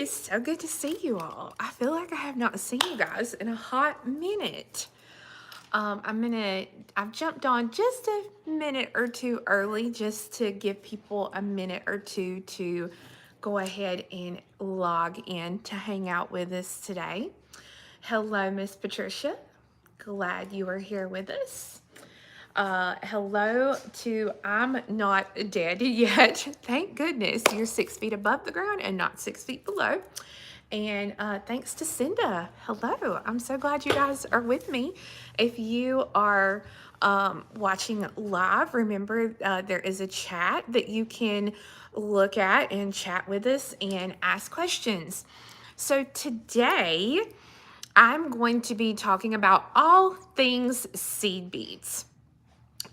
is so good to see you all. I feel like I have not seen you guys in a hot minute. I've jumped on just a minute or two early just to give people a minute or two to go ahead and log in to hang out with us today. Hello, Miss Patricia. Glad you are here with us. Hello to I'm not dead yet. Thank goodness you're 6 feet above the ground and not 6 feet below. And thanks to Cinda. Hello. I'm so glad you guys are with me. If you are watching live, remember there is a chat that you can look at and chat with us and ask questions. So today I'm going to be talking about all things seed beads.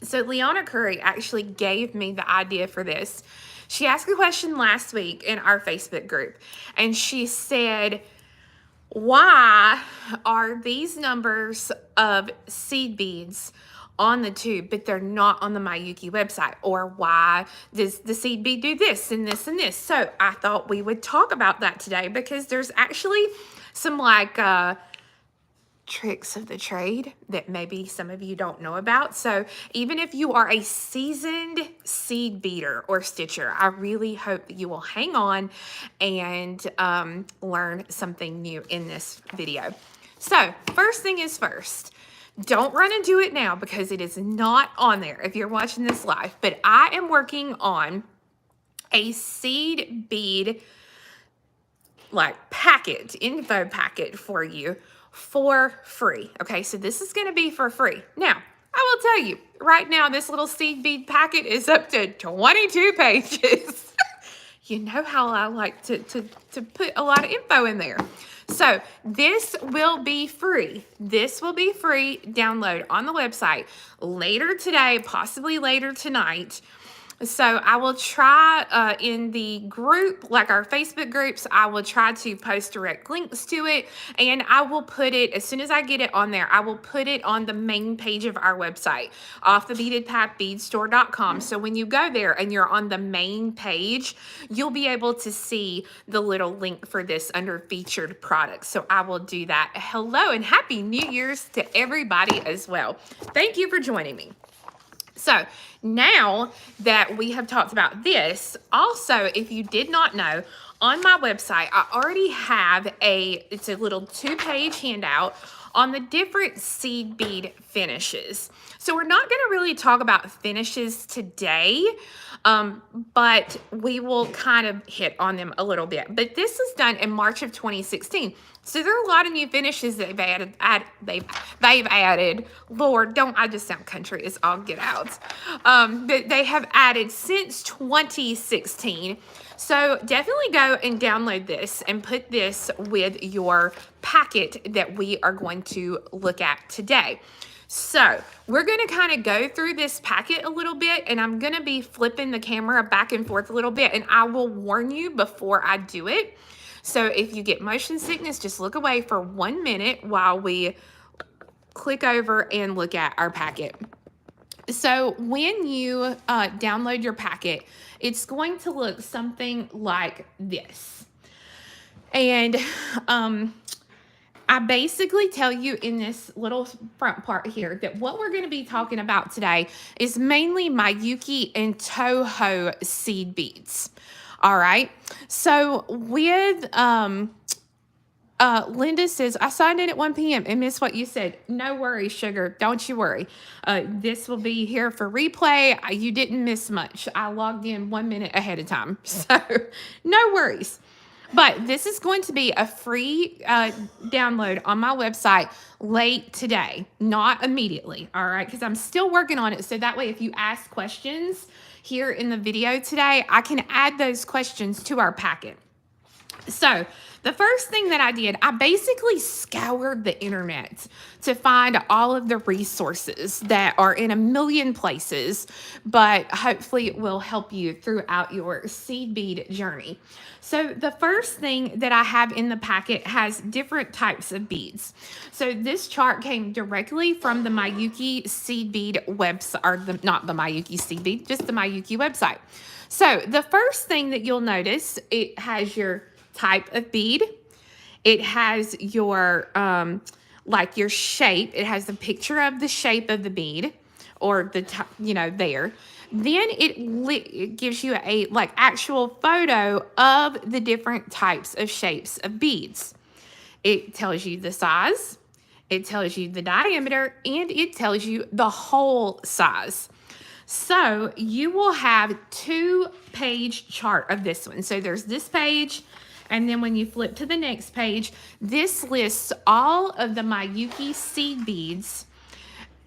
So Leona Curry actually gave me the idea for this. She asked a question last week in our Facebook group, and she said, why are these numbers of seed beads on the tube, but they're not on the Miyuki website? Or why does the seed bead do this and this and this? So I thought we would talk about that today because there's actually some tricks of the trade that maybe some of you don't know about. So even if you are a seasoned seed beater or stitcher, I really hope that you will hang on and learn something new in this video. So first thing is first, don't run and do it now because it is not on there if you're watching this live, but I am working on a seed bead packet, info packet for you for free. Okay, so this is going to be for free. Now, I will tell you, right now, this little seed bead packet is up to 22 pages. You know how I like to put a lot of info in there. So this will be free. This will be free download on the website later today, possibly later tonight. So I will try in the group, like our Facebook groups, I will try to post direct links to it, and I will put it, as soon as I get it on there, I will put it on the main page of our website, off the Beaded Path beadstore.com. So when you go there and you're on the main page, you'll be able to see the little link for this under featured products. So I will do that. Hello and Happy New Year's to everybody as well. Thank you for joining me. So now that we have talked about this, also, if you did not know, on my website, I already have it's a little 2-page handout on the different seed bead finishes. So we're not going to really talk about finishes today, but we will kind of hit on them a little bit. But this is done in March of 2016. So there are a lot of new finishes that they've added. Lord, don't I just sound country as all get out. That they have added since 2016. So definitely go and download this and put this with your packet that we are going to look at today. So we're going to kind of go through this packet a little bit, and I'm going to be flipping the camera back and forth a little bit, and I will warn you before I do it. So if you get motion sickness, just look away for 1 minute while we click over and look at our packet. So when you download your packet, it's going to look something like this. And I basically tell you in this little front part here that what we're going to be talking about today is mainly Miyuki and Toho seed beads. All right. So with Linda says, I signed in at 1 p.m. and missed what you said. No worries, sugar. Don't you worry. This will be here for replay. You didn't miss much. I logged in 1 minute ahead of time. So no worries. But this is going to be a free download on my website late today, not immediately. All right. Because I'm still working on it. So that way, if you ask questions here in the video today, I can add those questions to our packet. So the first thing that I did, I basically scoured the internet to find all of the resources that are in a million places, but hopefully it will help you throughout your seed bead journey. So the first thing that I have in the packet has different types of beads. So this chart came directly from the Miyuki seed bead website, or not the Miyuki seed bead, just the Miyuki website. So the first thing that you'll notice, it has your type of bead. It has your, like your shape. It has a picture of the shape of the bead or the, there. Then it gives you a like actual photo of the different types of shapes of beads. It tells you the size, it tells you the diameter, and it tells you the hole size. So you will have 2-page chart of this one. So there's this page, and then when you flip to the next page, this lists all of the Miyuki seed beads,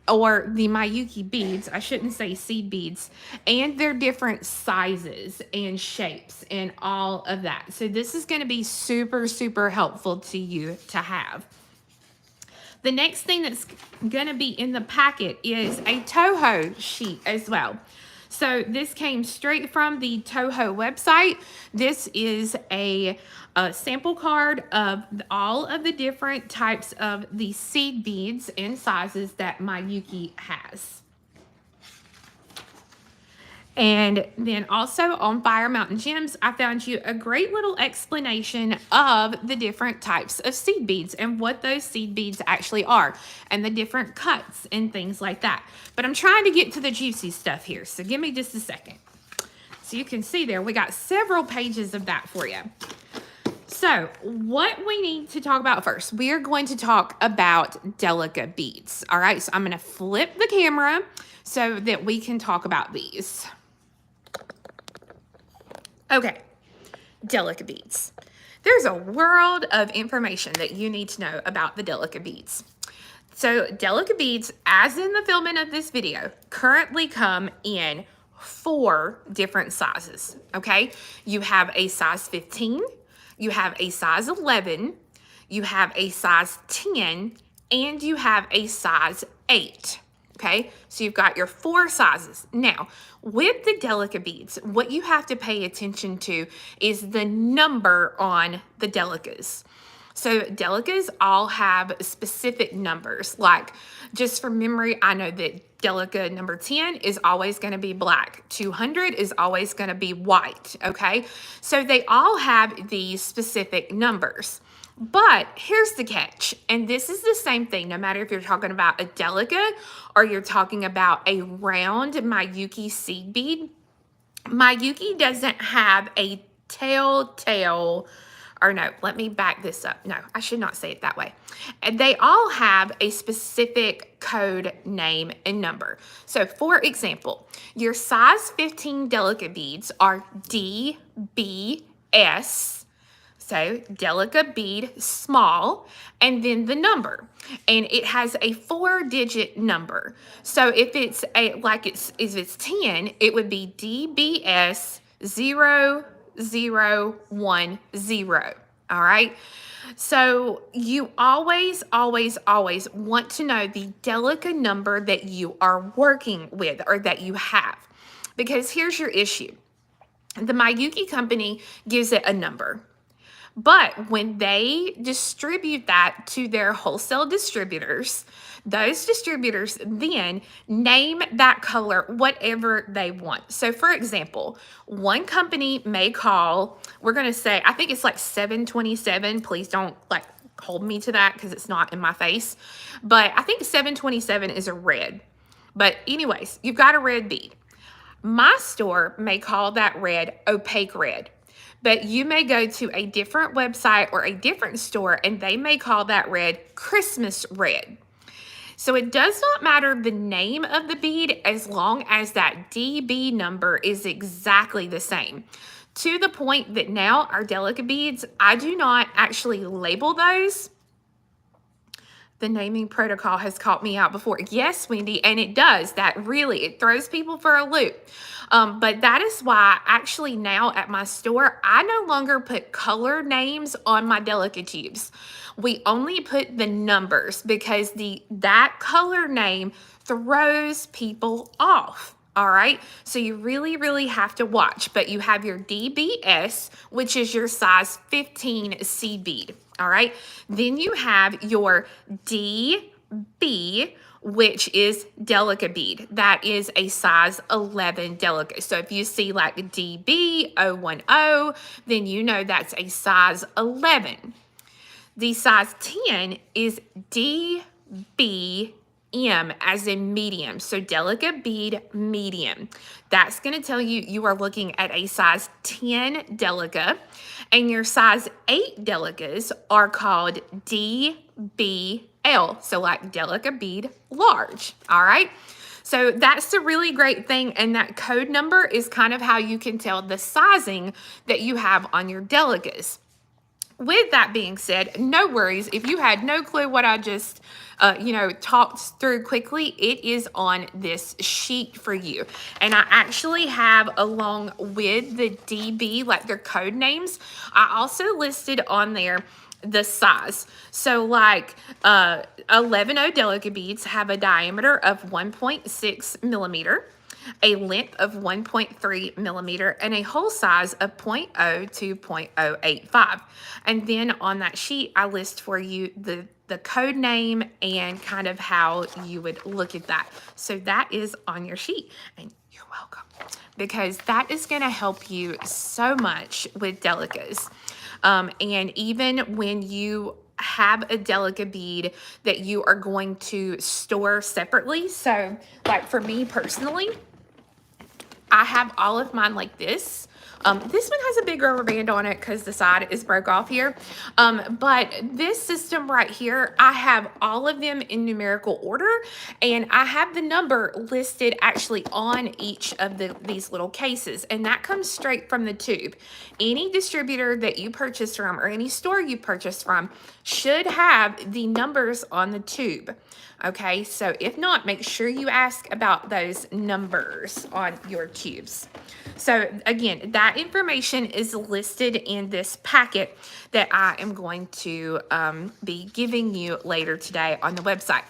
or the Miyuki beads, I shouldn't say seed beads, and their different sizes and shapes and all of that. So this is going to be super, super helpful to you to have. The next thing that's going to be in the packet is a Toho sheet as well. So this came straight from the Toho website. This is a sample card of all of the different types of the seed beads and sizes that Miyuki has. And then also on Fire Mountain Gems, I found you a great little explanation of the different types of seed beads and what those seed beads actually are and the different cuts and things like that. But I'm trying to get to the juicy stuff here, so give me just a second. So you can see there, we got several pages of that for you. So what we need to talk about first, we are going to talk about Delica beads. All right, so I'm going to flip the camera so that we can talk about these. Okay, Delica beads. There's a world of information that you need to know about the Delica beads. So Delica beads, as in the filming of this video, currently come in 4 different sizes, okay? You have a size 15, you have a size 11, you have a size 10, and you have a size 8. Okay, so you've got your 4 sizes. Now, with the Delica beads, what you have to pay attention to is the number on the Delicas. So Delicas all have specific numbers. Like, just from memory, I know that Delica number 10 is always going to be black. 200 is always going to be white, okay? So they all have these specific numbers. But here's the catch, and this is the same thing no matter if you're talking about a Delica or you're talking about a round Miyuki seed bead. Miyuki doesn't have a telltale, or no, let me back this up. No, I should not say it that way. And they all have a specific code name and number. So for example, your size 15 Delica beads are DBS. So Delica bead small, and then the number, and it has a 4-digit number. So if it's if it's 10, it would be DBS 0010. All right. So you always want to know the Delica number that you are working with or that you have, because here's your issue. The Miyuki company gives it a number. But when they distribute that to their wholesale distributors, those distributors then name that color whatever they want. So for example, one company may call, we're going to say, I think it's like 727. Please don't like hold me to that because it's not in my face. But I think 727 is a red. But anyways, you've got a red bead. My store may call that red opaque red. But you may go to a different website or a different store and they may call that red Christmas red. So it does not matter the name of the bead as long as that DB number is exactly the same. To the point that now our Delica beads, I do not actually label those. The naming protocol has caught me out before. Yes, Wendy, and it does. It throws people for a loop. But that is why actually now at my store, I no longer put color names on my Delica tubes. We only put the numbers because that color name throws people off. All right, so you really have to watch. But you have your DBS, which is your size 15 seed bead. All right, then you have your DBS B, which is Delica bead. That is a size 11 Delica. So if you see like DB010, then you know that's a size 11. The size 10 is DBM, as in medium. So Delica bead medium. That's going to tell you you are looking at a size 10 Delica, and your size 8 Delicas are called DBL. So like Delica bead large. All right. So that's the really great thing, and that code number is kind of how you can tell the sizing that you have on your Delicas. With that being said, no worries. If you had no clue what I just, talked through quickly, it is on this sheet for you. And I actually have, along with the DB, like their code names, I also listed on there the size. So like 11 Delica beads have a diameter of 1.6 millimeter, a length of 1.3 millimeter, and a hole size of 0.0 to 0.085. And then on that sheet, I list for you the code name and kind of how you would look at that. So that is on your sheet, and you're welcome, because that is going to help you so much with Delicas. And even when you have a Delica bead that you are going to store separately. So like for me personally, I have all of mine like this. This one has a big rubber band on it because the side is broke off here. But this system right here, I have all of them in numerical order, and I have the number listed actually on each of these little cases, and that comes straight from the tube. Any distributor that you purchase from or any store you purchase from should have the numbers on the tube. Okay, so if not, make sure you ask about those numbers on your tubes. So again, that information is listed in this packet that I am going to be giving you later today on the website.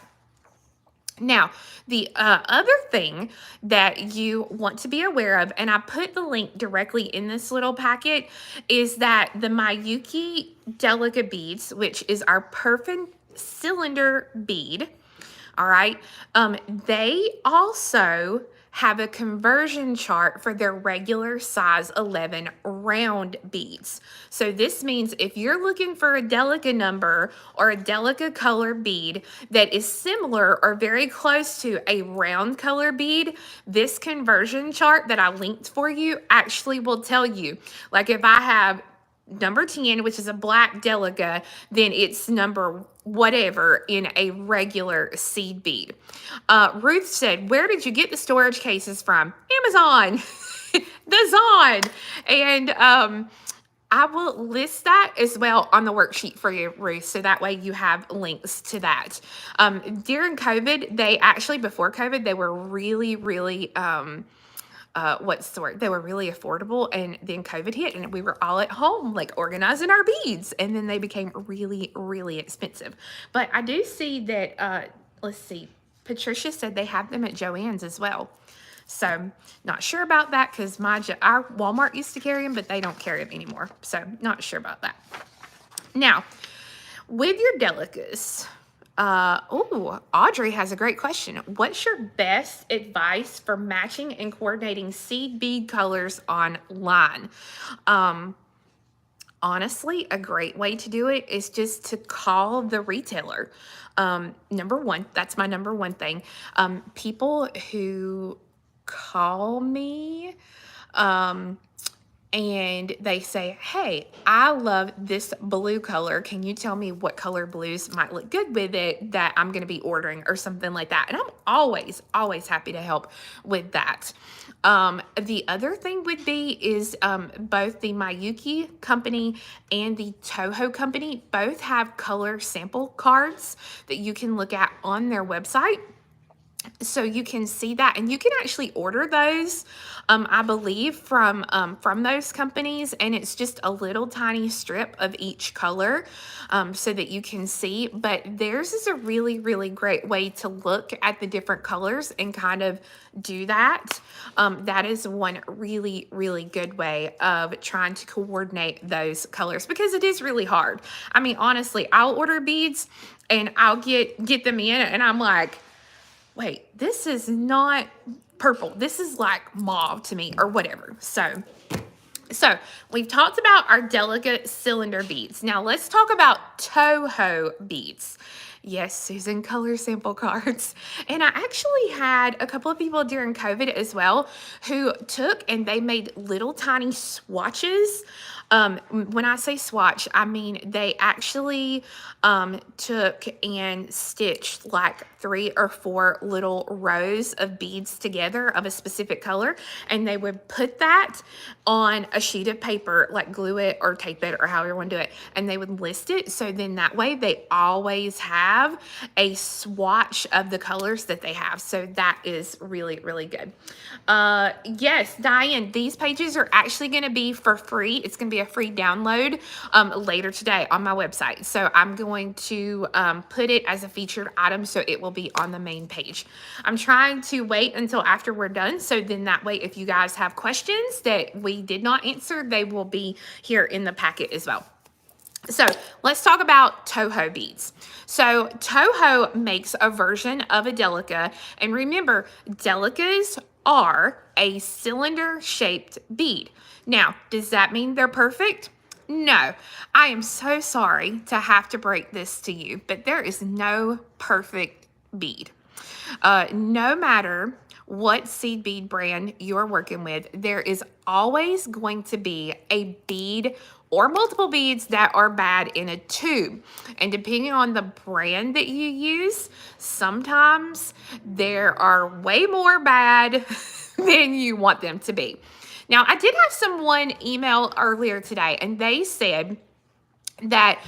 Now, the other thing that you want to be aware of, and I put the link directly in this little packet, is that the Miyuki Delica beads, which is our perfect cylinder bead, all right, they also have a conversion chart for their regular size 11 round beads. So this means if you're looking for a Delica number or a Delica color bead that is similar or very close to a round color bead, this conversion chart that I linked for you actually will tell you. Like if I have number 10, which is a black Delica, then it's number whatever in a regular seed bead. Ruth said, where did you get the storage cases from? Amazon. The Zon. And I will list that as well on the worksheet for you, Ruth, so that way you have links to that. During COVID, before COVID, they were really, really they were really affordable, and then COVID hit and we were all at home like organizing our beads, and then they became really, really expensive. But I do see that let's see, Patricia said they have them at Joann's as well. So not sure about that because our Walmart used to carry them, but they don't carry them anymore. So not sure about that. Now, with your Delicas, Audrey has a great question. What's your best advice for matching and coordinating seed bead colors online? Honestly, a great way to do it is just to call the retailer. Number one, that's my number one thing. People who call me, and they say, hey, I love this blue color. Can you tell me what color blues might look good with it that I'm going to be ordering or something like that? And I'm always, always happy to help with that. The other thing would be is both the Miyuki company and the Toho company both have color sample cards that you can look at on their website. So you can see that, and you can actually order those, I believe, from those companies, and it's just a little tiny strip of each color, so that you can see. But theirs is a really, really great way to look at the different colors and kind of do that. That is one really, really good way of trying to coordinate those colors, because it is really hard. I mean, honestly, I'll order beads and I'll get them in, and I'm like, wait, this is not purple. This is like mauve to me, or whatever. So we've talked about our Delica cylinder beads. Now let's talk about Toho beads. Yes, Susan, color sample cards. And I actually had a couple of people during COVID as well who took and they made little tiny swatches. When I say swatch, I mean they actually took and stitched like 3 or 4 little rows of beads together of a specific color, and they would put that on a sheet of paper, like glue it or tape it or however you want to do it, and they would list it, so then that way they always have a swatch of the colors that they have. So that is really, really good. Yes, Diane, these pages are actually going to be for free. It's going to be a free download later today on my website. So I'm going to put it as a featured item, so it will be on the main page. I'm trying to wait until after we're done, so then that way if you guys have questions that we did not answer, they will be here in the packet as well. So let's talk about Toho beads. So Toho makes a version of a Delica, and remember, Delicas are a cylinder shaped bead. Now, does that mean they're perfect? No. I am so sorry to have to break this to you, but there is no perfect bead. No matter what seed bead brand you're working with, there is always going to be a bead or multiple beads that are bad in a tube. And depending on the brand that you use, sometimes there are way more bad than you want them to be. Now, I did have someone email earlier today, and they said that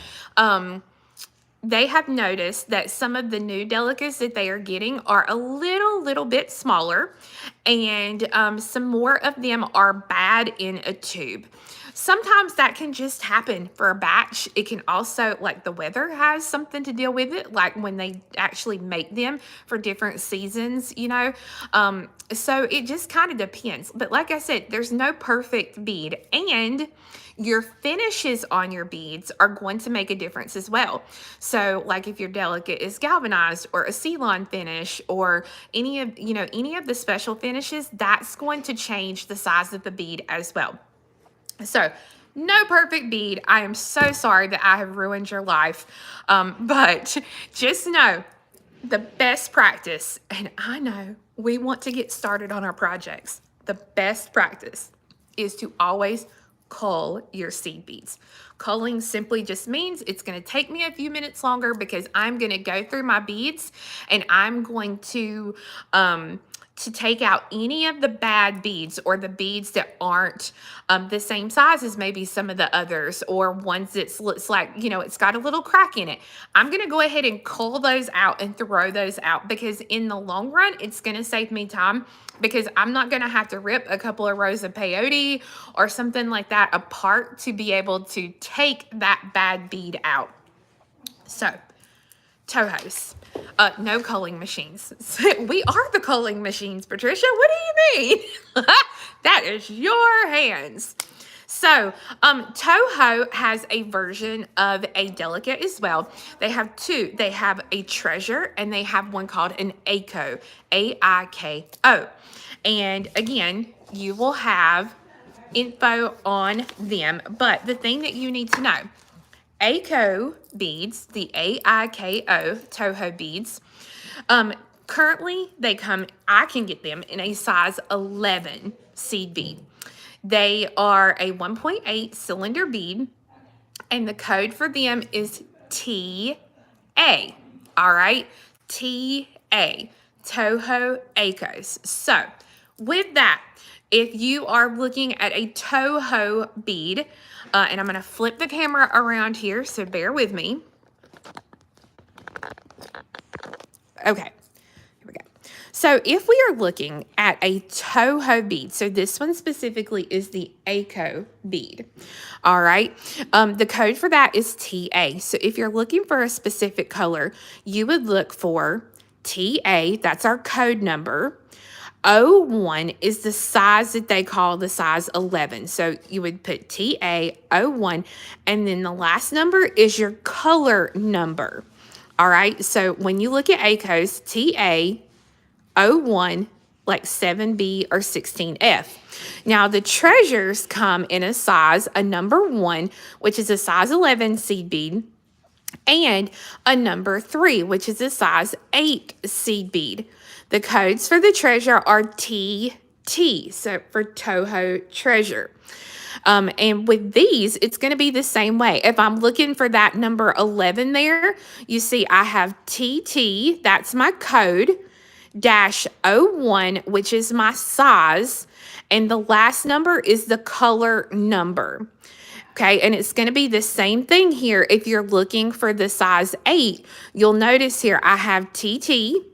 they have noticed that some of the new Delicas that they are getting are a little bit smaller, and some more of them are bad in a tube. Sometimes that can just happen for a batch. It can also, like, the weather has something to deal with it, like when they actually make them for different seasons, you know. So it just kind of depends. But like I said, there's no perfect bead, and your finishes on your beads are going to make a difference as well. So like if your Delica is galvanized or a Ceylon finish or any of the special finishes, that's going to change the size of the bead as well. So no perfect bead. I am so sorry that I have ruined your life. But just know the best practice, and I know we want to get started on our projects, the best practice is to always cull your seed beads. Culling simply just means it's going to take me a few minutes longer because I'm going to go through my beads and I'm going to take out any of the bad beads or the beads that aren't the same size as maybe some of the others, or ones that looks like, you know, it's got a little crack in it. I'm going to go ahead and cull those out and throw those out, because in the long run, it's going to save me time, because I'm not going to have to rip a couple of rows of peyote or something like that apart to be able to take that bad bead out. So, Tohos. No culling machines. We are the culling machines, Patricia. What do you mean? That is your hands. So, Toho has a version of a Delica as well. They have two. They have a Treasure, and they have one called an Aiko, A-I-K-O. And again, you will have info on them. But the thing that you need to know, Aiko beads, the A-I-K-O, Toho beads, currently I can get them in a size 11 seed bead. They are a 1.8 cylinder bead, and the code for them is TA. All right, TA, Toho Aikos. So with that, if you are looking at a Toho bead, and I'm going to flip the camera around here, so bear with me. Okay, here we go. So if we are looking at a Toho bead, so this one specifically is the ACO bead. All right. The code for that is TA. So if you're looking for a specific color, you would look for TA. That's our code number. 01 is the size that they call the size 11. So you would put TA 01, and then the last number is your color number. All right. So when you look at ACOs, TA 01, like 7B or 16F. Now, the treasures come in a size, a number 1, which is a size 11 seed bead, and a number 3, which is a size 8 seed bead. The codes for the treasure are TT, so for Toho treasure. And with these, it's going to be the same way. If I'm looking for that number 11 there, you see I have TT, that's my code, -01, which is my size, and the last number is the color number. Okay, and it's going to be the same thing here. If you're looking for the size 8, you'll notice here I have TT.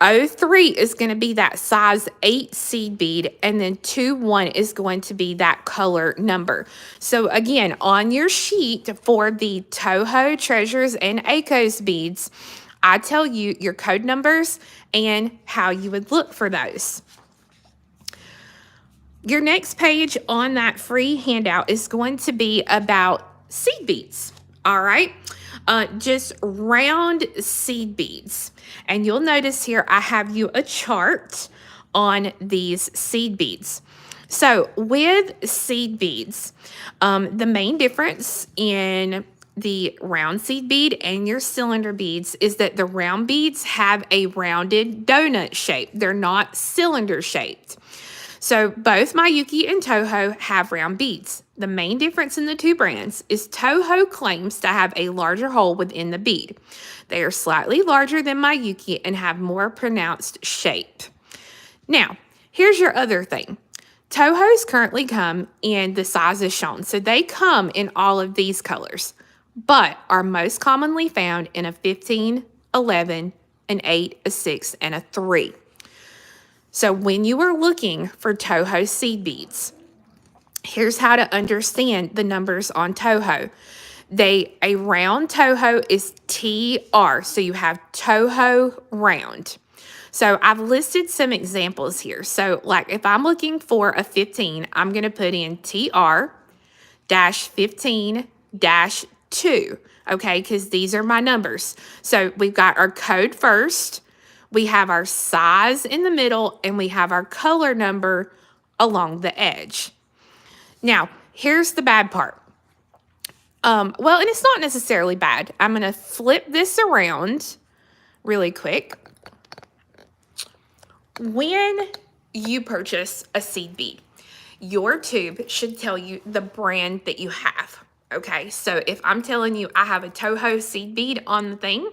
03 is going to be that size 8 seed bead, and then 21 is going to be that color number. So again, on your sheet for the Toho treasures and ACOS beads, I tell you your code numbers and how you would look for those. Your next page on that free handout is going to be about seed beads. All right, just round seed beads. And you'll notice here I have you a chart on these seed beads. So with seed beads, the main difference in the round seed bead and your cylinder beads is that the round beads have a rounded donut shape. They're not cylinder shaped. So both Miyuki and Toho have round beads. The main difference in the two brands is Toho claims to have a larger hole within the bead. They are slightly larger than Miyuki and have more pronounced shape. Now, here's your other thing. Tohos currently come in the sizes shown. So they come in all of these colors, but are most commonly found in a 15, 11, an 8, a 6, and a 3. So when you are looking for Toho seed beads, here's how to understand the numbers on Toho. A round Toho is TR, so you have Toho round. So I've listed some examples here. So like if I'm looking for a 15, I'm going to put in TR-15-2, okay, because these are my numbers. So we've got our code first. We have our size in the middle, and we have our color number along the edge. Now, here's the bad part. And it's not necessarily bad. I'm going to flip this around really quick. When you purchase a seed bead, your tube should tell you the brand that you have. Okay, so if I'm telling you I have a Toho seed bead on the thing,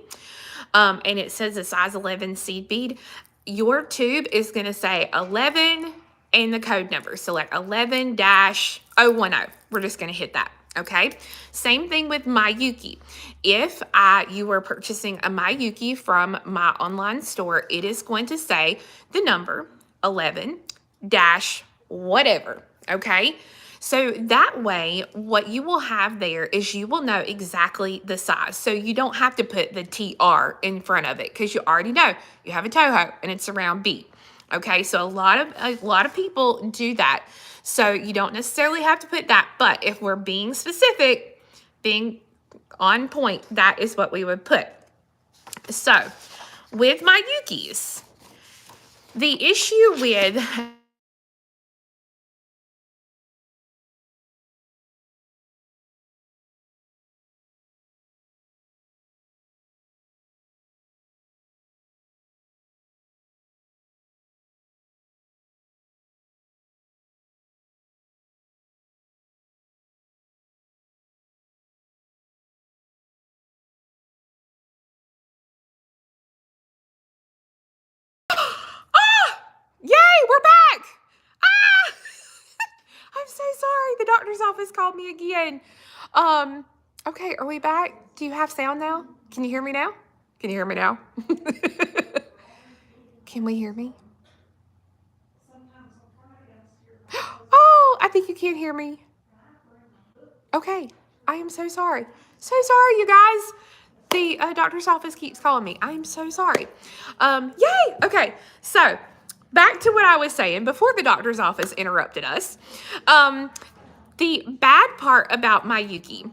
and it says a size 11 seed bead, your tube is going to say 11 and the code number. So like 11-010. We're just going to hit that. Okay. Same thing with Miyuki. If you were purchasing a Miyuki from my online store, it is going to say the number 11-whatever. Okay. So that way, what you will have there is you will know exactly the size. So you don't have to put the TR in front of it because you already know you have a Toho and it's a round bead. Okay, so a lot of people do that. So you don't necessarily have to put that, but if we're being specific, being on point, that is what we would put. So with Miyukis, the issue with Yay, we're back. Ah! I'm so sorry. The doctor's office called me again. Okay, are we back? Do you have sound now? Can you hear me now? Can you hear me now? Can we hear me? Oh, I think you can't hear me. Okay. I am so sorry. So sorry, you guys. The doctor's office keeps calling me. I am so sorry. Yay. Okay. So back to what I was saying before the doctor's office interrupted us. The bad part about my Yuki.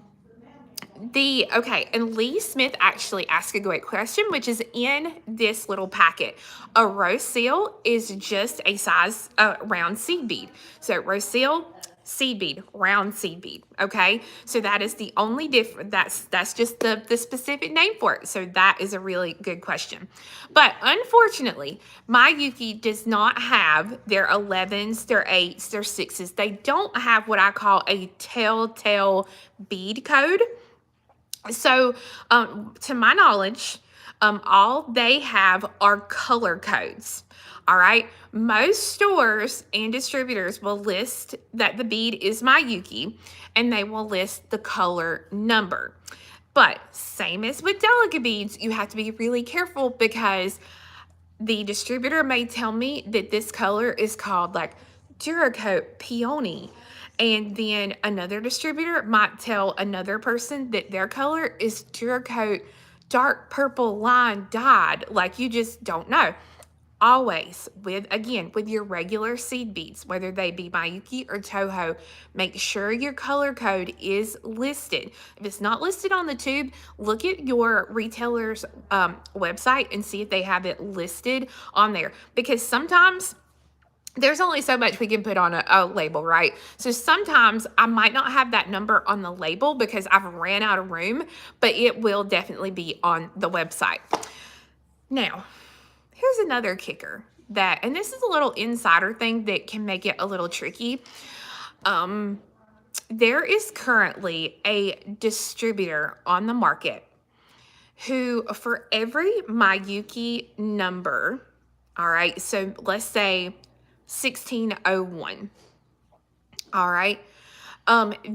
And Lee Smith actually asked a great question, which is in this little packet. A rose seal is just a size round seed bead. So rose seal, seed bead, round seed bead. Okay, so that is the only difference. That's just the specific name for it. So that is a really good question. But unfortunately, my Yuki does not have their 11s, their 8s, their 6s. They don't have what I call a telltale bead code. So, to my knowledge, all they have are color codes. All right. Most stores and distributors will list that the bead is Mayuki, and they will list the color number. But same as with Delica beads, you have to be really careful because the distributor may tell me that this color is called like Duracoat Peony. And then another distributor might tell another person that their color is Duracoat dark purple line dyed. Like, you just don't know. Always, with your regular seed beads, whether they be Mayuki or Toho, make sure your color code is listed. If it's not listed on the tube, look at your retailer's website and see if they have it listed on there. Because sometimes there's only so much we can put on a label, right? So sometimes I might not have that number on the label because I've ran out of room, but it will definitely be on the website. Now, here's another kicker and this is a little insider thing that can make it a little tricky. There is currently a distributor on the market who, for every Mayuki number, all right, so let's say 1601. All right.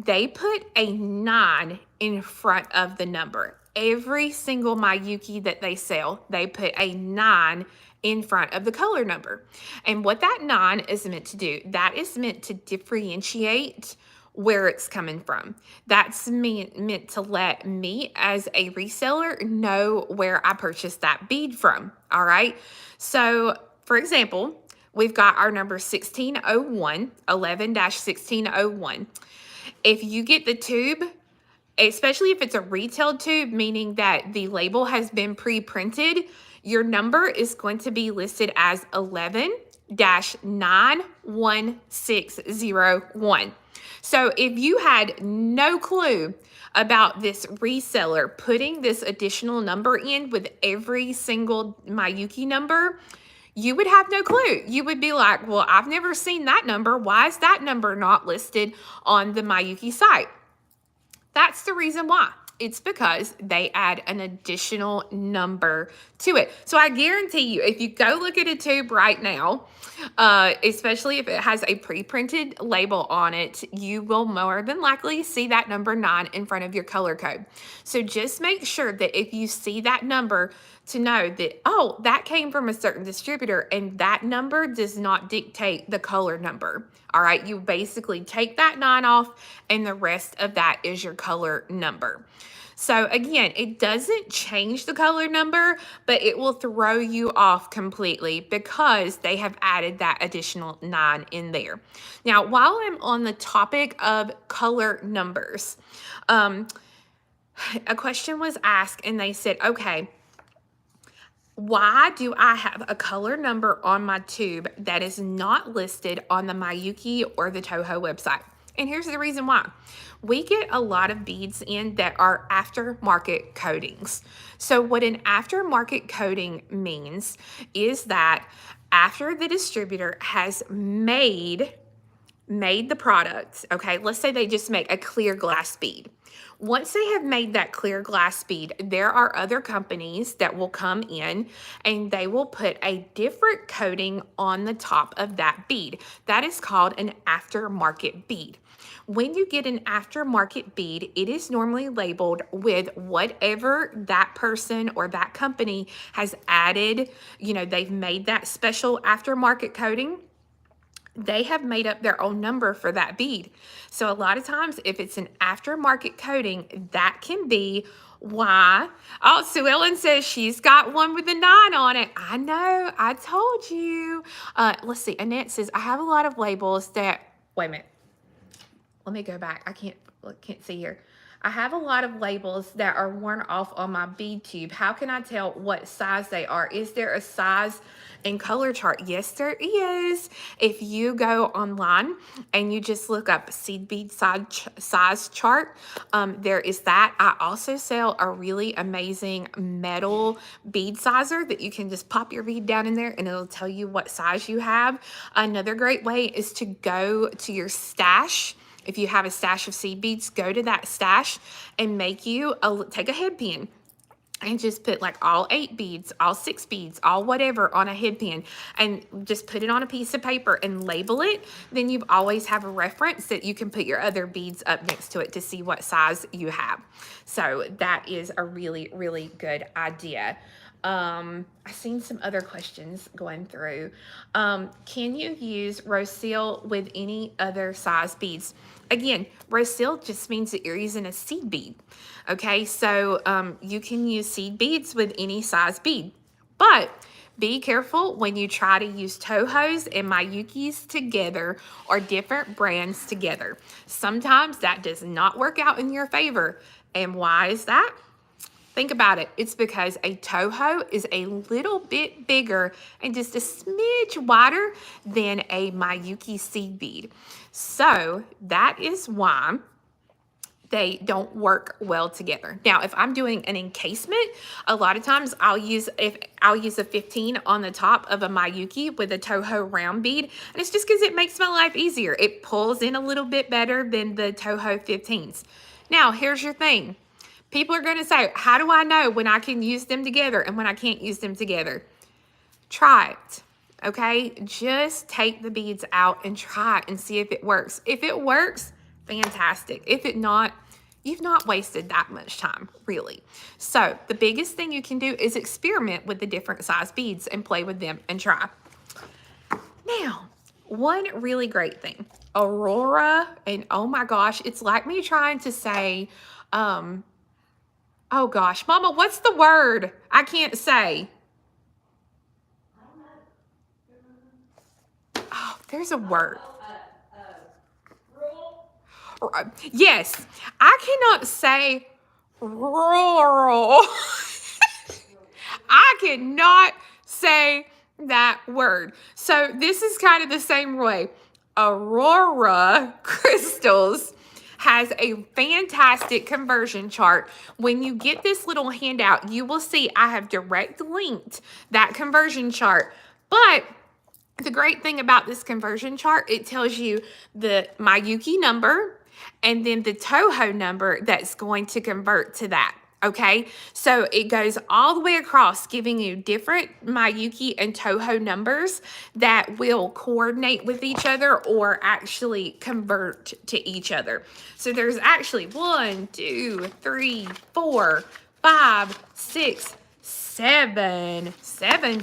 They put a 9 in front of the number. Every single Mayuki that they sell, they put a 9 in front of the color number. And what that 9 is meant to do, that is meant to differentiate where it's coming from. That's meant to let me as a reseller know where I purchased that bead from. All right. So, for example, we've got our number 1601, 11-1601. If you get the tube, especially if it's a retail tube, meaning that the label has been pre-printed, your number is going to be listed as 11-91601. So if you had no clue about this reseller putting this additional number in with every single Mayuki number, you would have no clue. You would be like, well, I've never seen that number. Why is that number not listed on the Mayuki site? That's the reason why. It's because they add an additional number to it. So I guarantee you, if you go look at a tube right now, especially if it has a pre-printed label on it, you will more than likely see that number 9 in front of your color code. So just make sure that if you see that number, to know that, oh, that came from a certain distributor, and that number does not dictate the color number. All right, you basically take that 9 off, and the rest of that is your color number. So again, it doesn't change the color number, but it will throw you off completely because they have added that additional 9 in there. Now, while I'm on the topic of color numbers, a question was asked, and they said, okay, why do I have a color number on my tube that is not listed on the Mayuki or the Toho website? And here's the reason why. We get a lot of beads in that are aftermarket coatings. So what an aftermarket coating means is that after the distributor has made the product, okay, let's say they just make a clear glass bead. Once they have made that clear glass bead, there are other companies that will come in and they will put a different coating on the top of that bead. That is called an aftermarket bead. when you get an aftermarket bead, it is normally labeled with whatever that person or that company has added. You know, they've made that special aftermarket coating. They have made up their own number for that bead. So a lot of times, if it's an aftermarket coating, that can be why. Oh, Sue Ellen says she's got one with a 9 on it. I know, I told you. Let's see. Annette says, I have a lot of labels that, wait a minute. Let me go back. I can't see here. I have a lot of labels that are worn off on my bead tube. How can I tell what size they are? Is there a size and color chart? Yes, there is. If you go online and you just look up seed bead size chart, there is that. I also sell a really amazing metal bead sizer that you can just pop your bead down in there and it'll tell you what size you have. Another great way is to go to your stash. If you have a stash of seed beads, go to that stash and take a head pin and just put like all 8 beads, all 6 beads, all whatever on a head pin and just put it on a piece of paper and label it. Then you always have a reference that you can put your other beads up next to it to see what size you have. So that is a really, really good idea. I've seen some other questions going through. Can you use Roseal with any other size beads? Again, Roseal just means that you're using a seed bead. Okay, so you can use seed beads with any size bead, but be careful when you try to use Tohos and Miyukis together or different brands together. Sometimes that does not work out in your favor. And why is that? Think about it. It's because a Toho is a little bit bigger and just a smidge wider than a Miyuki seed bead. So that is why they don't work well together. Now, if I'm doing an encasement, a lot of times I'll use a 15 on the top of a Miyuki with a Toho round bead, and it's just because it makes my life easier. It pulls in a little bit better than the Toho 15s. Now, here's your thing. People are going to say, how do I know when I can use them together and when I can't use them together? Try it, okay? Just take the beads out and try it and see if it works. If it works, fantastic. If it not, you've not wasted that much time, really. So the biggest thing you can do is experiment with the different size beads and play with them and try. Now, one really great thing, Aurora, and oh my gosh, it's like me trying to say, oh gosh, Mama, what's the word I can't say? Oh, there's a word. Yes, I cannot say rural. I cannot say that word. So this is kind of the same way. Aurora Crystals has a fantastic conversion chart. When you get this little handout, you will see I have direct linked that conversion chart. But the great thing about this conversion chart, it tells you the Miyuki number and then the Toho number that's going to convert to that. Okay, so it goes all the way across, giving you different Miyuki and Toho numbers that will coordinate with each other or actually convert to each other. So there's actually 1, 2, 3, 4, 5, 6, 7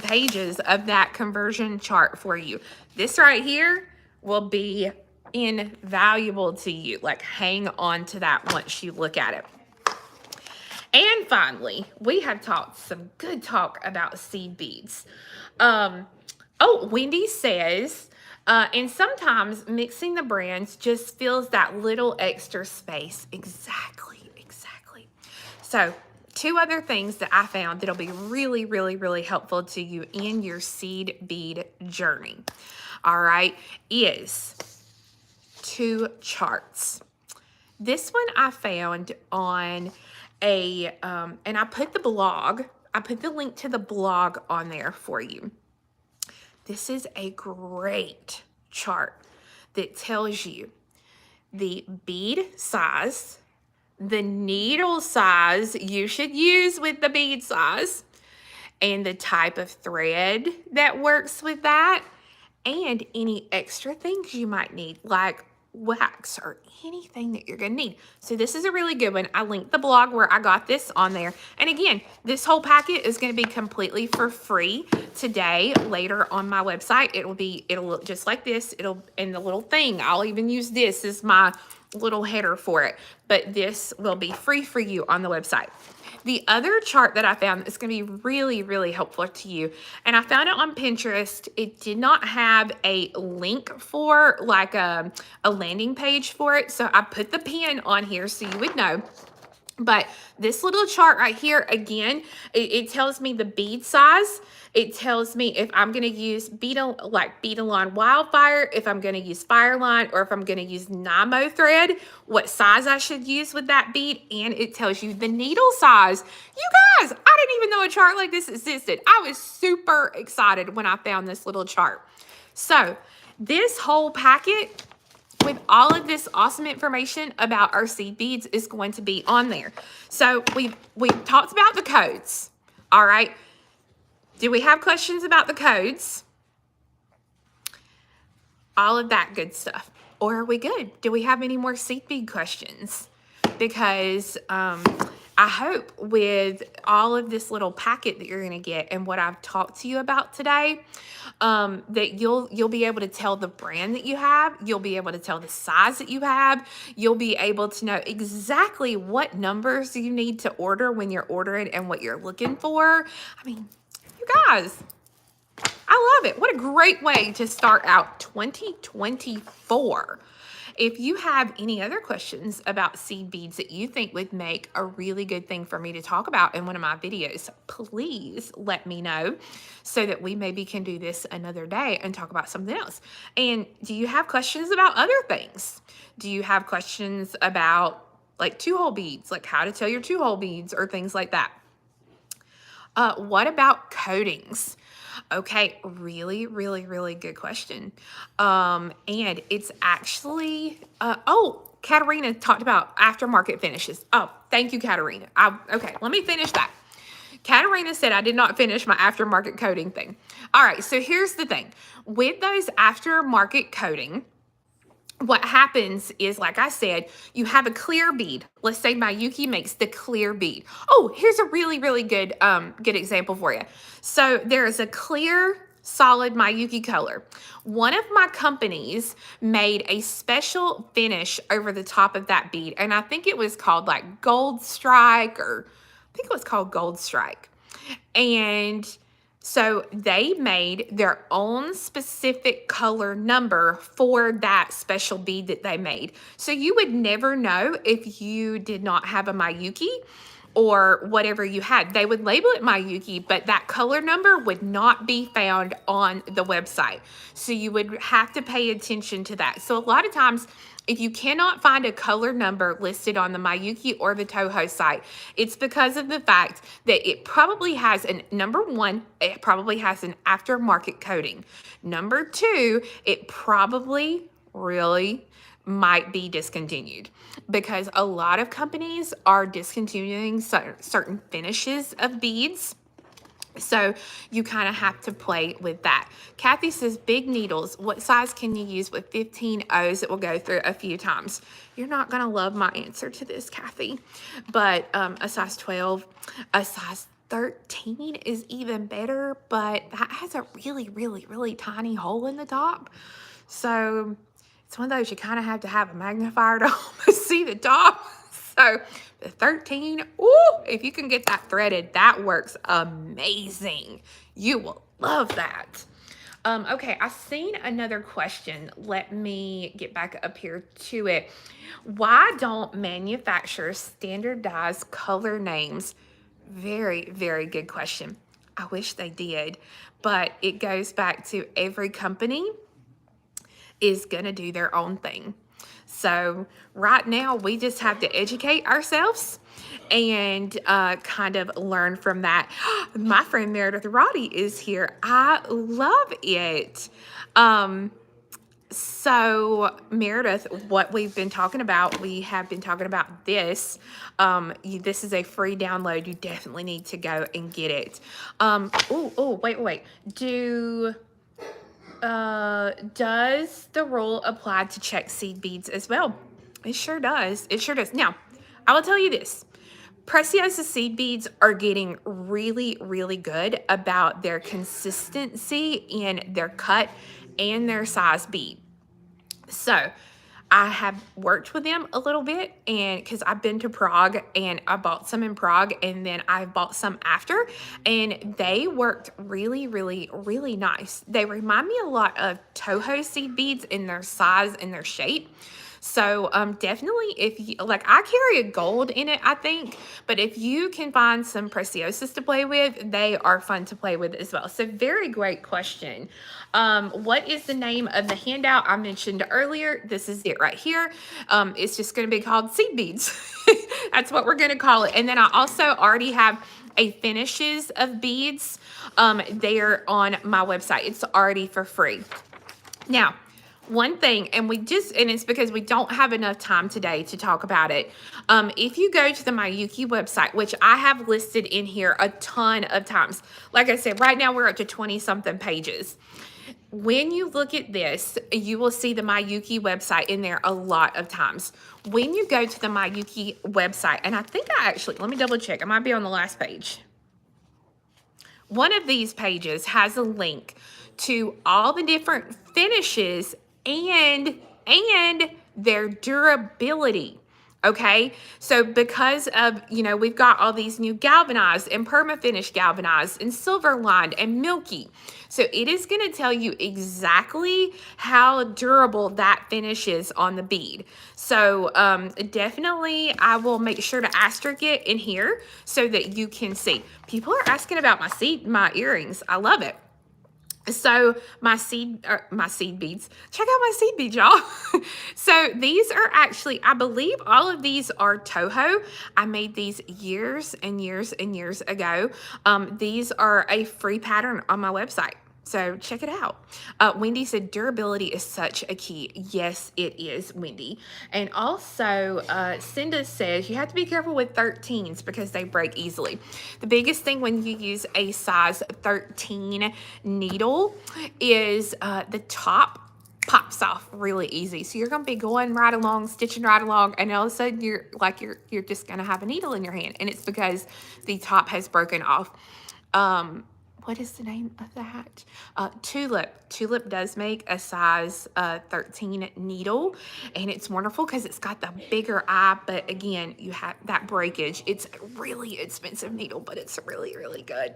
pages of that conversion chart for you. This right here will be invaluable to you. Like, hang on to that once you look at it. And finally, we have talked some good talk about seed beads. Wendy says, and sometimes mixing the brands just fills that little extra space. Exactly. So 2 other things that I found that'll be really, really, really helpful to you in your seed bead journey. All right, is 2 charts. This one I found on and I put the link to the blog on there for you. This is a great chart that tells you the bead size, the needle size you should use with the bead size, and the type of thread that works with that, and any extra things you might need, like wax or anything that you're gonna need. So this is a really good one. I linked the blog where I got this on there. And again, this whole packet is gonna be completely for free today. Later on my website, it'll look just like this. And the little thing, I'll even use this as my little header for it. But this will be free for you on the website. The other chart that I found that's going to be really, really helpful to you, and I found it on Pinterest. It did not have a link for like a landing page for it. So I put the pin on here so you would know. But this little chart right here, again, it tells me the bead size. It tells me if I'm going to use Beadalon Wildfire, if I'm going to use Fireline, or if I'm going to use Nymo thread, what size I should use with that bead. And it tells you the needle size. You guys, I didn't even know a chart like this existed. I was super excited when I found this little chart. So this whole packet with all of this awesome information about our seed beads is going to be on there. So we've talked about the codes. All right. Do we have questions about the codes? All of that good stuff. Or are we good? Do we have any more seed bead questions? Because I hope with all of this little packet that you're going to get and what I've talked to you about today, that you'll be able to tell the brand that you have. You'll be able to tell the size that you have. You'll be able to know exactly what numbers you need to order when you're ordering and what you're looking for. I mean, you guys, I love it. What a great way to start out 2024. If you have any other questions about seed beads that you think would make a really good thing for me to talk about in one of my videos, please let me know so that we maybe can do this another day and talk about something else. And do you have questions about other things? Do you have questions about like two-hole beads, like how to tell your two-hole beads or things like that? What about coatings? Okay, really, really, really good question. And it's actually, Katarina talked about aftermarket finishes. Oh, thank you, Katarina. Okay, let me finish that. Katarina said I did not finish my aftermarket coating thing. All right, so here's the thing. With those aftermarket coating, what happens is, like I said, you have a clear bead. Let's say Miyuki makes the clear bead. Oh, here's a really, really good example for you. So there is a clear, solid Miyuki color. One of my companies made a special finish over the top of that bead, and I think it was called like Gold Strike, or I think it was called Gold Strike. And so they made their own specific color number for that special bead that they made. So you would never know if you did not have a Miyuki or whatever you had. They would label it Miyuki, but that color number would not be found on the website. So you would have to pay attention to that. So a lot of times, if you cannot find a color number listed on the Miyuki or the Toho site, it's because of the fact that it probably has number one, it probably has an aftermarket coating. Number two, it probably really might be discontinued, because a lot of companies are discontinuing certain finishes of beads. So you kind of have to play with that. Kathy says, big needles, what size can you use with 15 O's? It will go through a few times. You're not going to love my answer to this, Kathy, but a size 12, a size 13 is even better, but that has a really, really, really tiny hole in the top. So it's one of those you kind of have to have a magnifier to almost see the top. So the 13, ooh, if you can get that threaded, that works amazing. You will love that. Okay, I've seen another question. Let me get back up here to it. Why don't manufacturers standardize color names? Very, very good question. I wish they did, but it goes back to every company is going to do their own thing. So right now, we just have to educate ourselves and kind of learn from that. My friend Meredith Roddy is here. I love it. So Meredith, what we've been talking about, we have been talking about this. This is a free download. You definitely need to go and get it. Wait. Does the rule apply to check seed beads as well? It sure does. It sure does. Now, I will tell you this. Preciosa seed beads are getting really, really good about their consistency in their cut and their size bead. So I have worked with them a little bit, and because I've been to Prague and I bought some in Prague, and then I bought some after, and they worked really, really, really nice. They remind me a lot of Toho seed beads in their size and their shape. So definitely, if you like, I carry a gold in it, I think, but if you can find some preciosas to play with, they are fun to play with as well. So very great question. What is the name of the handout I mentioned earlier? This is it right here. It's just going to be called seed beads. That's what we're going to call it. And then I also already have a finishes of beads there on my website. It's already for free. Now, one thing, and it's because we don't have enough time today to talk about it. If you go to the Miyuki website, which I have listed in here a ton of times, like I said, right now we're up to 20 something pages. When you look at this, you will see the Miyuki website in there a lot of times. When you go to the Miyuki website, and I think let me double check. I might be on the last page. One of these pages has a link to all the different finishes and their durability. Okay, so because of, we've got all these new galvanized and perma-finish galvanized and silver lined and milky. So it is going to tell you exactly how durable that finish is on the bead. So definitely I will make sure to asterisk it in here so that you can see. People are asking about my earrings. I love it. So my seed beads, check out my seed beads, y'all. So these are actually, I believe all of these are Toho. I made these years and years and years ago. These are a free pattern on my website. So check it out. Wendy said durability is such a key. Yes, it is, Wendy. And also, Cinda says you have to be careful with 13s because they break easily. The biggest thing when you use a size 13 needle is the top pops off really easy. So you're going to be going right along, stitching right along, and all of a sudden you're just going to have a needle in your hand, and it's because the top has broken off. What is the name of that? Tulip. Tulip does make a size 13 needle, and it's wonderful because it's got the bigger eye, but again, you have that breakage. It's a really expensive needle, but it's really, really good.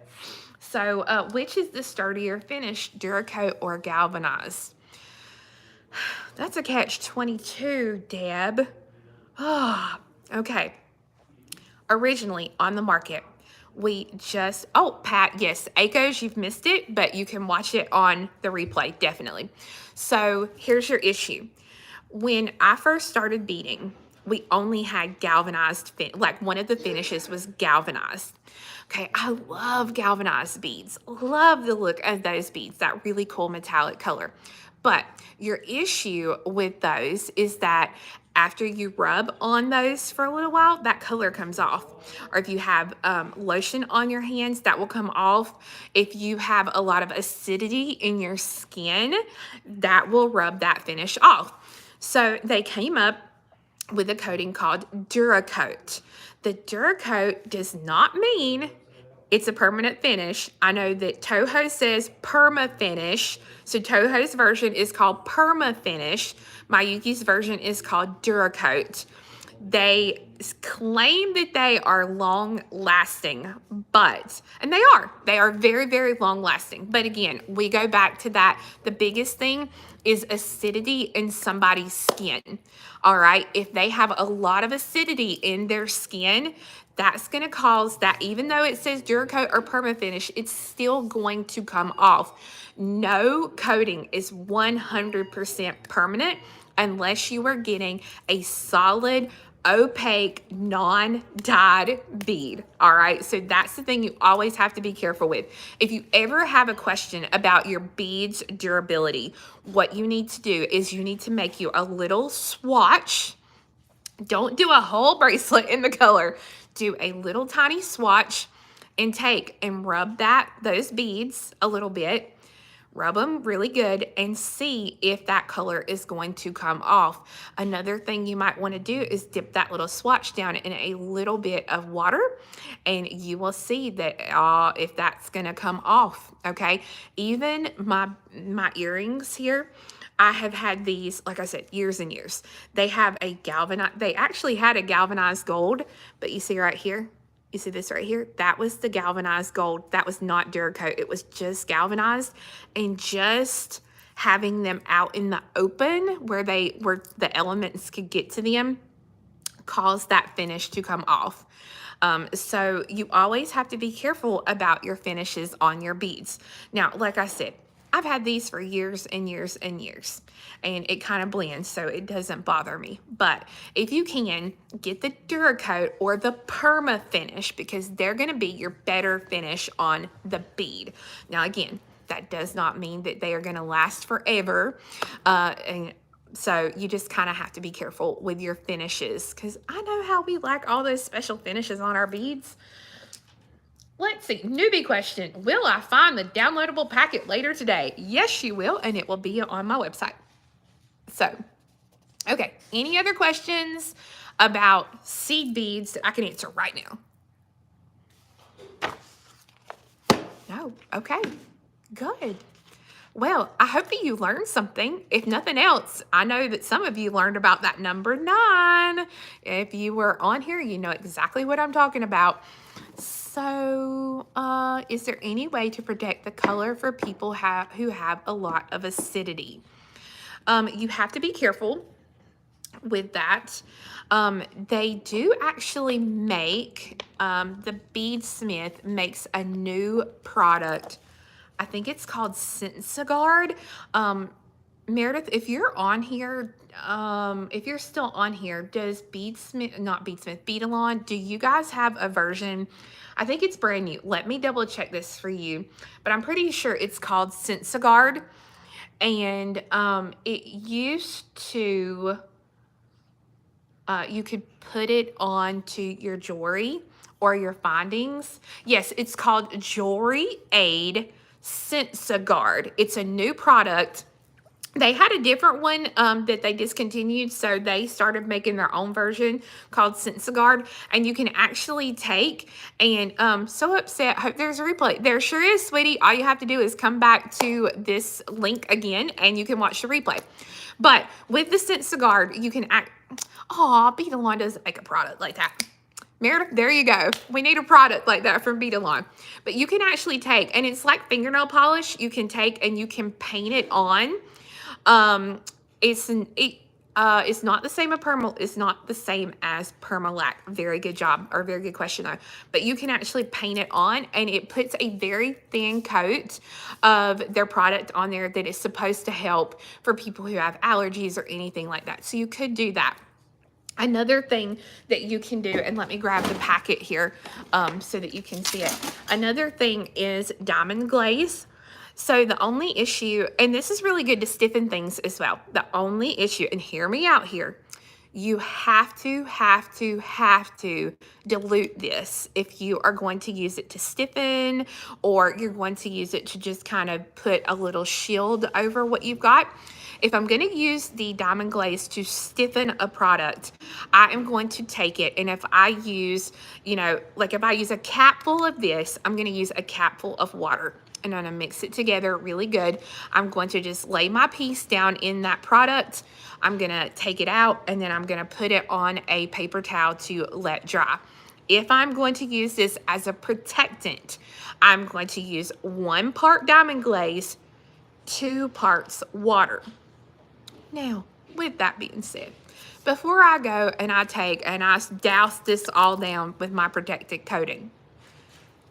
So which is the sturdier finish, Duracoat or galvanized? That's a catch-22, Deb. Oh, okay. Originally on the market, Pat, yes, Akos, you've missed it, but you can watch it on the replay, definitely. So here's your issue. When I first started beading, we only had galvanized, one of the finishes was galvanized. Okay, I love galvanized beads. Love the look of those beads, that really cool metallic color. But your issue with those is that after you rub on those for a little while, that color comes off. Or if you have lotion on your hands, that will come off. If you have a lot of acidity in your skin, that will rub that finish off. So they came up with a coating called Duracoat. The Duracoat does not mean it's a permanent finish. I know that Toho says perma finish. So Toho's version is called perma finish. Miyuki's version is called Duracoat. They claim that they are long lasting, and they are very, very long lasting. But again, we go back to that. The biggest thing is acidity in somebody's skin. All right. If they have a lot of acidity in their skin, that's going to cause that, even though it says Duracoat or perma finish, it's still going to come off. No coating is 100% permanent unless you are getting a solid, opaque, non-dyed bead. All right, so that's the thing you always have to be careful with. If you ever have a question about your beads durability, what you need to do is you need to make you a little swatch. Don't do a whole bracelet in the color. Do a little tiny swatch and take and rub those beads a little bit. Rub them really good and see if that color is going to come off. Another thing you might want to do is dip that little swatch down in a little bit of water, and you will see that if that's going to come off. Okay, even my earrings here, I have had these, like I said, years and years. They have a galvanized, they actually had a galvanized gold, but you see right here, you see this right here? That was the galvanized gold. That was not Duracoat. It was just galvanized. And just having them out in the open where the elements could get to them caused that finish to come off. So you always have to be careful about your finishes on your beads. Now, like I said, I've had these for years and years and years, and it kind of blends, so it doesn't bother me. But if you can, get the Duracoat or the Perma finish, because they're going to be your better finish on the bead. Now, again, that does not mean that they are going to last forever, and so you just kind of have to be careful with your finishes, because I know how we like all those special finishes on our beads. Let's see, newbie question. Will I find the downloadable packet later today? Yes, you will, and it will be on my website. So, okay, any other questions about seed beads that I can answer right now? No, okay, good. Well, I hope that you learned something. If nothing else, I know that some of you learned about that number 9. If you were on here, you know exactly what I'm talking about. So, is there any way to protect the color for people who have a lot of acidity? You have to be careful with that. They do actually make, the Beadsmith makes a new product. I think it's called SensaGuard. Meredith, if you're on here, if you're still on here, does Beadalon, do you guys have a version? I think it's brand new. Let me double check this for you, but I'm pretty sure it's called SensaGuard. And it used to, you could put it onto your jewelry or your findings. Yes, it's called Jewelry Aid SensaGuard. It's a new product. They had a different one that they discontinued, so they started making their own version called SensaGuard, and you can actually take and so upset. Hope there's a replay. There sure is, sweetie. All you have to do is come back to this link again, and you can watch the replay. But with the SensaGuard, you can Beadalon doesn't make a product like that. Meredith, there you go. We need a product like that from Beadalon. But you can actually take, and it's like fingernail polish. You can take and you can paint it on. It's not the same it's not the same as Permalac. Very good job, or very good question though. But you can actually paint it on, and it puts a very thin coat of their product on there that is supposed to help for people who have allergies or anything like that. So you could do that. Another thing that you can do, and let me grab the packet here so that you can see it. Another thing is diamond glaze. So the only issue, and this is really good to stiffen things as well. The only issue, and hear me out here, you have to dilute this if you are going to use it to stiffen, or you're going to use it to just kind of put a little shield over what you've got. If I'm going to use the diamond glaze to stiffen a product, I am going to take it, and if I use, like if I use a capful of this, I'm going to use a capful of water. And I'm going to mix it together really good. I'm going to just lay my piece down in that product. I'm going to take it out, and then I'm going to put it on a paper towel to let dry. If I'm going to use this as a protectant, I'm going to use 1 part diamond glaze, 2 parts water. Now, with that being said, before I go and I take and I douse this all down with my protected coating,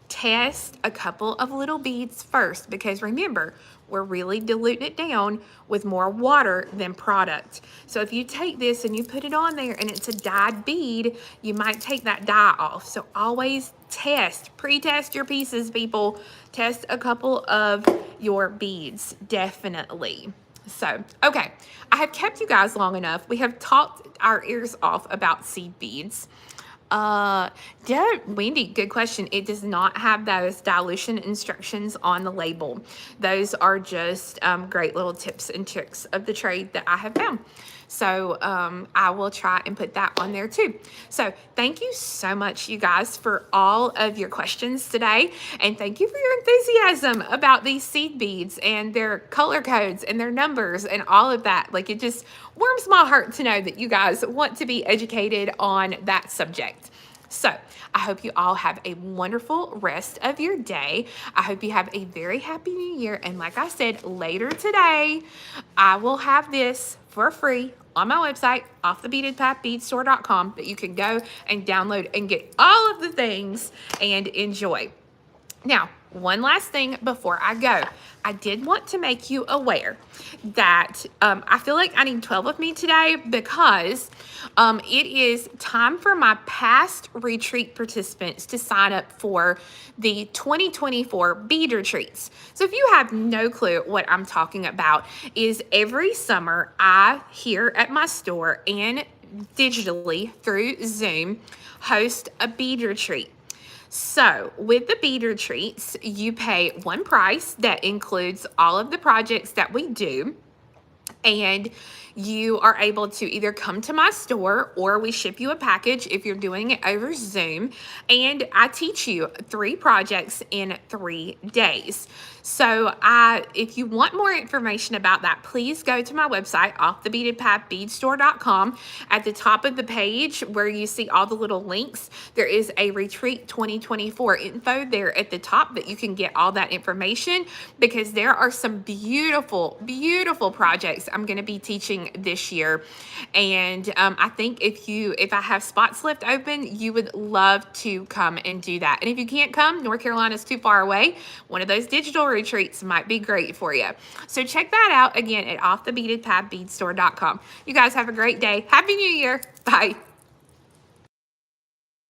test a couple of little beads first, because remember, we're really diluting it down with more water than product. So if you take this and you put it on there and it's a dyed bead, you might take that dye off. So always test, pre-test your pieces, people. Test a couple of your beads, definitely. So, okay, I have kept you guys long enough. We have talked our ears off about seed beads. Yeah, Wendy, good question. It does not have those dilution instructions on the label. Those are just great little tips and tricks of the trade that I have found. So I will try and put that on there too. So thank you so much, you guys, for all of your questions today. And thank you for your enthusiasm about these seed beads and their color codes and their numbers and all of that. Like, it just warms my heart to know that you guys want to be educated on that subject. So I hope you all have a wonderful rest of your day. I hope you have a very happy new year. And like I said, later today, I will have this for free on my website, offthebeadedpathbeadstore.com, that you can go and download and get all of the things and enjoy. Now, one last thing before I go. I did want to make you aware that I feel like I need 12 of me today because it is time for my past retreat participants to sign up for the 2024 bead retreats. So if you have no clue what I'm talking about, is every summer I, here at my store and digitally through Zoom, host a bead retreat. So with the bead retreats, you pay one price that includes all of the projects that we do. And you are able to either come to my store or we ship you a package if you're doing it over Zoom. And I teach you 3 projects in 3 days. So if you want more information about that, please go to my website, offthebeadedpathbeadstore.com. At the top of the page where you see all the little links, there is a Retreat 2024 info there at the top that you can get all that information, because there are some beautiful, beautiful projects I'm going to be teaching this year. And I think if I have spots left open, you would love to come and do that. And if you can't come, North Carolina is too far away, one of those digital retreats might be great for you. So check that out again at offthebeadedpathbeadstore.com. You guys have a great day. Happy New Year. Bye.